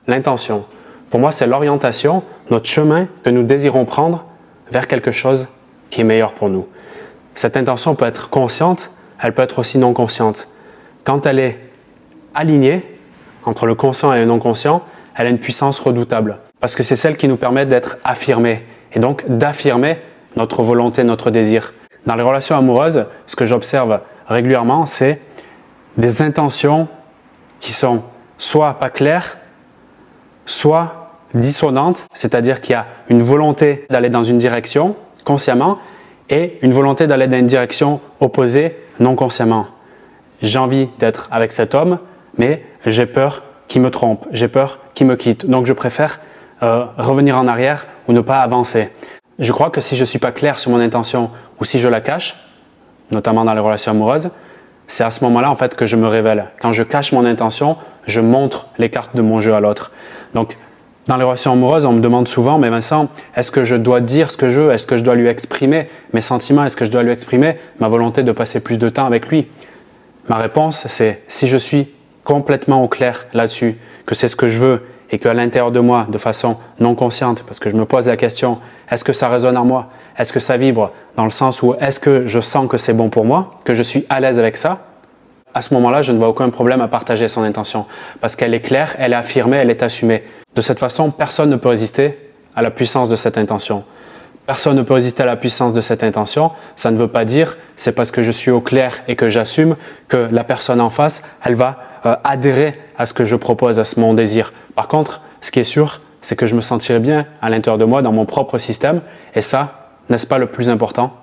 l'intention. Pour moi, c'est l'orientation, notre chemin que nous désirons prendre vers quelque chose qui est meilleur pour nous. Cette intention peut être consciente, elle peut être aussi non consciente. Quand elle est alignée entre le conscient et le non conscient, elle a une puissance redoutable parce que c'est celle qui nous permet d'être affirmés et donc d'affirmer notre volonté, notre désir. Dans les relations amoureuses, ce que j'observe régulièrement, c'est des intentions qui sont soit pas claires, soit dissonantes, c'est-à-dire qu'il y a une volonté d'aller dans une direction consciemment et une volonté d'aller dans une direction opposée non consciemment. J'ai envie d'être avec cet homme, mais j'ai peur qu'il me trompe, j'ai peur qu'il me quitte. Donc je préfère revenir en arrière ou ne pas avancer. Je crois que si je ne suis pas clair sur mon intention ou si je la cache, notamment dans les relations amoureuses, c'est à ce moment-là en fait que je me révèle. Quand je cache mon intention, je montre les cartes de mon jeu à l'autre. Donc dans les relations amoureuses, on me demande souvent, mais Vincent, est-ce que je dois dire ce que je veux? Est-ce que je dois lui exprimer mes sentiments? Est-ce que je dois lui exprimer ma volonté de passer plus de temps avec lui? Ma réponse, c'est si je suis complètement au clair là-dessus, que c'est ce que je veux et qu'à l'intérieur de moi, de façon non consciente, parce que je me pose la question, est-ce que ça résonne en moi? Est-ce que ça vibre dans le sens où est-ce que je sens que c'est bon pour moi, que je suis à l'aise avec ça? À ce moment-là, je ne vois aucun problème à partager son intention parce qu'elle est claire, elle est affirmée, elle est assumée. De cette façon, personne ne peut résister à la puissance de cette intention. Personne ne peut résister à la puissance de cette intention. Ça ne veut pas dire, c'est parce que je suis au clair et que j'assume que la personne en face, elle va adhérer à ce que je propose, à mon désir. Par contre, ce qui est sûr, c'est que je me sentirai bien à l'intérieur de moi, dans mon propre système. Et ça, n'est-ce pas le plus important?